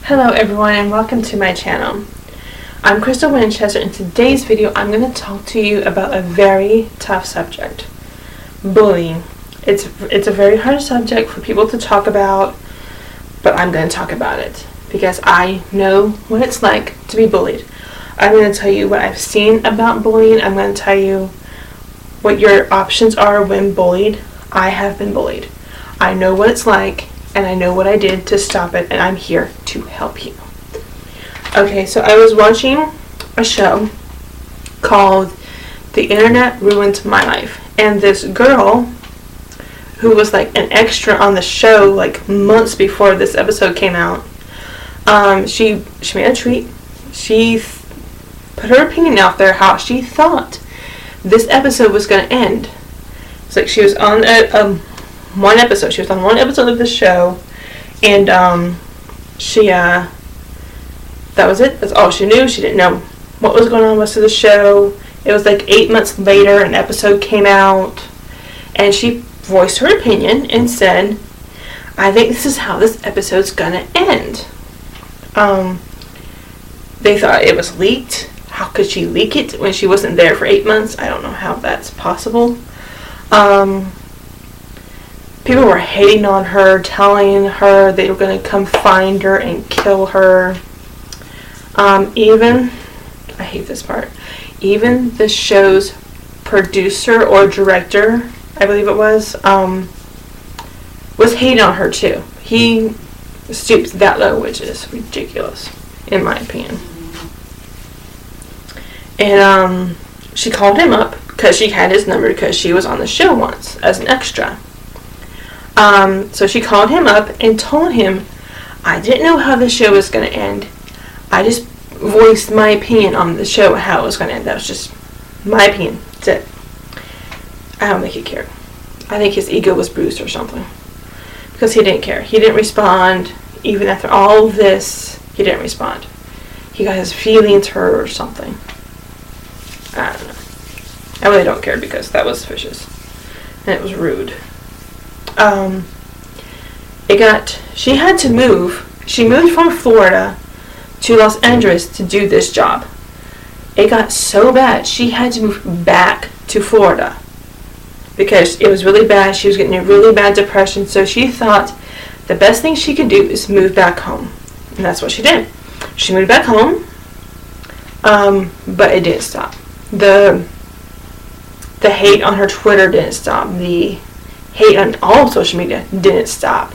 Hello everyone and welcome to my channel. I'm Crystal Winchester. In today's video I'm going to talk to you about a very tough subject. Bullying. It's a very hard subject for people to talk about, but I'm going to talk about it because I know what it's like to be bullied. I'm going to tell you what I've seen about bullying. I'm going to tell you what your options are when bullied. I have been bullied. I know what it's like and I know what I did to stop it, and I'm here to help you. Okay, so I was watching a show called The Internet Ruined My Life, and this girl who was like an extra on the show like months before this episode came out, she made a tweet. She put her opinion out there how she thought this episode was going to end. It's like she was on one episode. She was on one episode of the show, and that was it. That's all she knew. She didn't know what was going on the rest of the show. It was like 8 months later, an episode came out, and she voiced her opinion and said, "I think this is how this episode's gonna end." They thought it was leaked. How could she leak it when she wasn't there for 8 months? I don't know how that's possible. People were hating on her, telling her they were going to come find her and kill her. Even, I hate this part, even the show's producer or director, I believe it was hating on her too. He stooped that low, which is ridiculous, in my opinion. And she called him up because she had his number because she was on the show once as an extra. So she called him up and told him, "I didn't know how the show was going to end. I just voiced my opinion on the show, how it was going to end. That was just my opinion. That's it." I don't think he cared. I think his ego was bruised or something. Because he didn't care. He didn't respond. Even after all of this, he didn't respond. He got his feelings hurt or something. I don't know. I really don't care because that was vicious. And it was rude. She had to move. She moved from Florida to Los Angeles to do this job. It got so bad, she had to move back to Florida because it was really bad. She was getting a really bad depression, so she thought the best thing she could do is move back home. And that's what she did. She moved back home, but it didn't stop. The hate on her Twitter didn't stop. The hate on all social media didn't stop.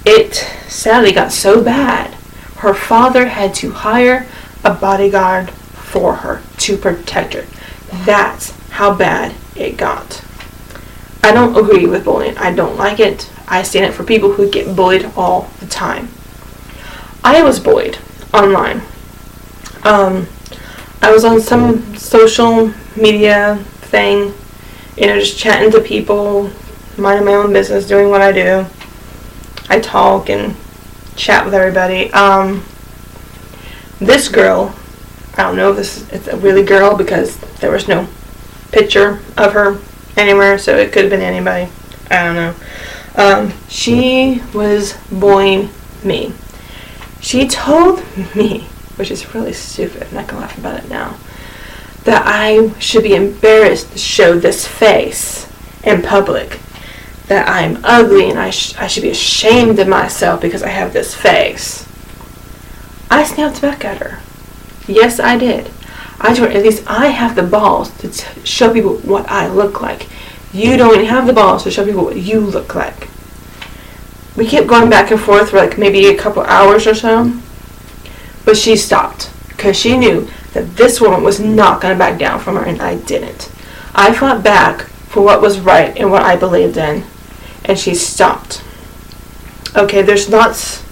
It sadly got so bad, her father had to hire a bodyguard for her to protect her. That's how bad it got. I don't agree with bullying. I don't like it. I stand up for people who get bullied all the time. I was bullied online. I was on some social media thing, just chatting to people, minding my own business, doing what I do. I talk and chat with everybody. This girl, I don't know if it's a really girl because there was no picture of her anywhere, so it could have been anybody. I don't know. She was bullying me. She told me, which is really stupid, I'm not going to laugh about it now, that I should be embarrassed to show this face in public. That I'm ugly and I should be ashamed of myself because I have this face. I snapped back at her. Yes, I did. I told her, at least I have the balls to show people what I look like. You don't even have the balls to show people what you look like. We kept going back and forth for like maybe a couple hours or so. But she stopped because she knew that this woman was not going to back down from her, and I didn't. I fought back for what was right and what I believed in, and she stopped. Okay, there's lots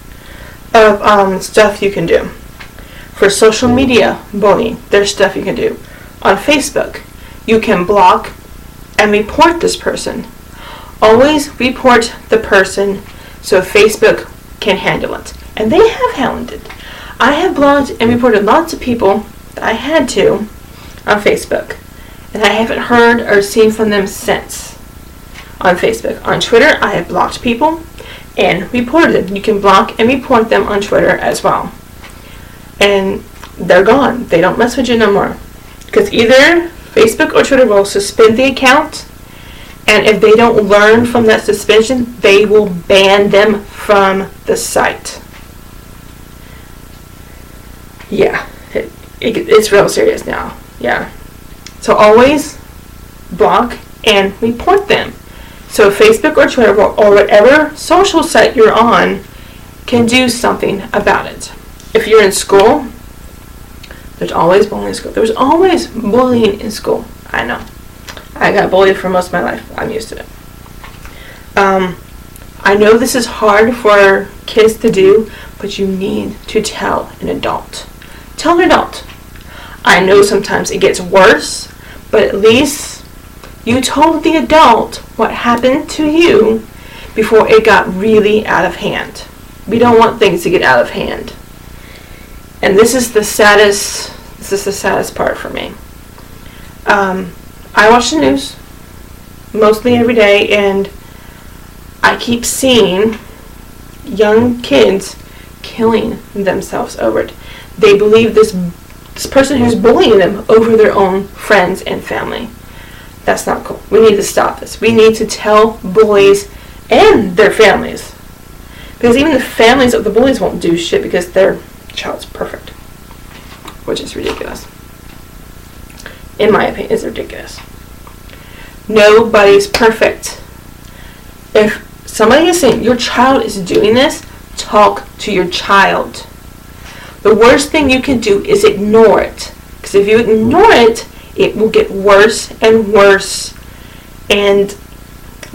of stuff you can do. For social media bullying, there's stuff you can do. On Facebook, you can block and report this person. Always report the person so Facebook can handle it. And they have handled it. I have blocked and reported lots of people that I had to on Facebook. And I haven't heard or seen from them since on Facebook. On Twitter, I have blocked people. and reported them. You can block and report them on Twitter as well. And they're gone. They don't mess with you no more. Because either Facebook or Twitter will suspend the account, and if they don't learn from that suspension, they will ban them from the site. Yeah, it's real serious now. Yeah. So always block and report them. So Facebook or Twitter or whatever social site you're on can do something about it. If you're in school, there's always bullying in school. There's always bullying in school. I know. I got bullied for most of my life. I'm used to it. I know this is hard for kids to do, but you need to tell an adult. Tell an adult. I know sometimes it gets worse, but at least you told the adult what happened to you before it got really out of hand. We don't want things to get out of hand. And this is the saddest part for me. I watch the news mostly every day, and I keep seeing young kids killing themselves over it. They believe this person who's bullying them over their own friends and family. That's not cool. We need to stop this. We need to tell bullies and their families. Because even the families of the bullies won't do shit because their child's perfect. Which is ridiculous. In my opinion, it's ridiculous. Nobody's perfect. If somebody is saying your child is doing this, talk to your child. The worst thing you can do is ignore it. Because if you ignore it, it will get worse and worse. And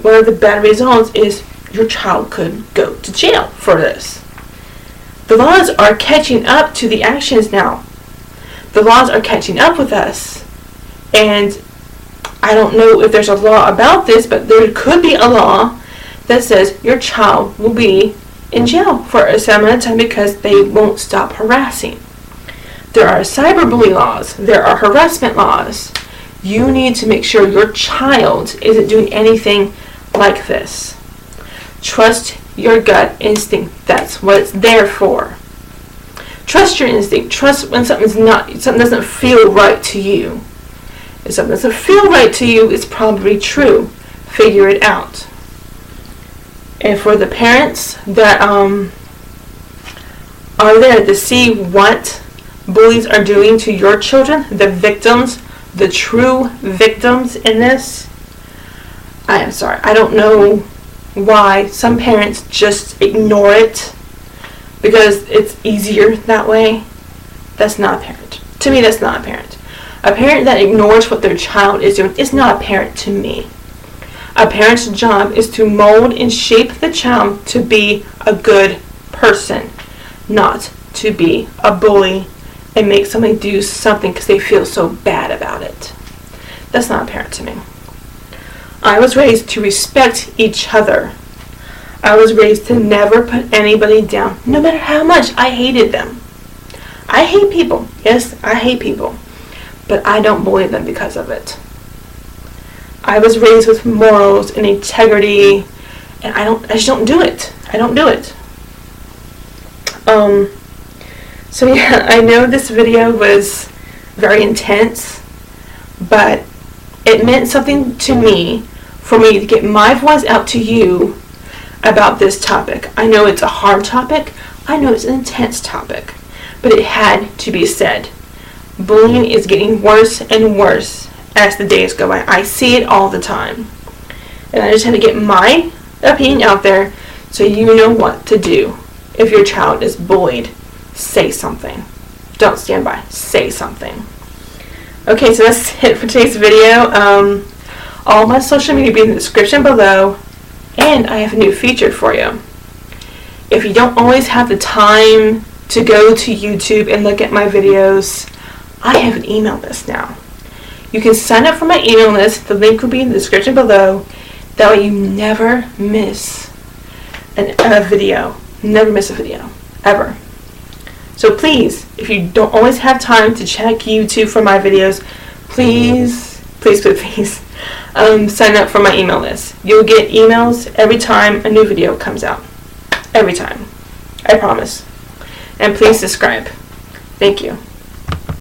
one of the bad results is your child could go to jail for this. The laws are catching up to the actions now. The laws are catching up with us. And I don't know if there's a law about this, but there could be a law that says your child will be in jail for a certain amount of time because they won't stop harassing. There are cyberbully laws. There are harassment laws. You need to make sure your child isn't doing anything like this. Trust your gut instinct. That's what it's there for. Trust your instinct. Trust when something doesn't feel right to you. If something doesn't feel right to you, it's probably true. Figure it out. And for the parents that are there to see what bullies are doing to your children, the victims, the true victims in this, I am sorry. I don't know why some parents just ignore it because it's easier that way. That's not a parent. To me, that's not a parent. A parent that ignores what their child is doing is not a parent to me. A parent's job is to mold and shape the child to be a good person, not to be a bully and make somebody do something because they feel so bad about it. That's not a parent to me. I was raised to respect each other. I was raised to never put anybody down, no matter how much I hated them. I hate people. Yes, I hate people. But I don't bully them because of it. I was raised with morals and integrity, and I just don't do it. I don't do it. So yeah, I know this video was very intense, but it meant something to me for me to get my voice out to you about this topic. I know it's a hard topic. I know it's an intense topic, but it had to be said. Bullying is getting worse and worse as the days go by. I see it all the time. And I just had to get my opinion out there so you know what to do. If your child is bullied, say something. Don't stand by. Say something. Okay, so that's it for today's video. All my social media will be in the description below. And I have a new feature for you. If you don't always have the time to go to YouTube and look at my videos, I have an email list now. You can sign up for my email list. The link will be in the description below. That way you never miss a video. Never miss a video. Ever. So please, if you don't always have time to check YouTube for my videos, please sign up for my email list. You'll get emails every time a new video comes out. every time. I promise. And please subscribe. Thank you.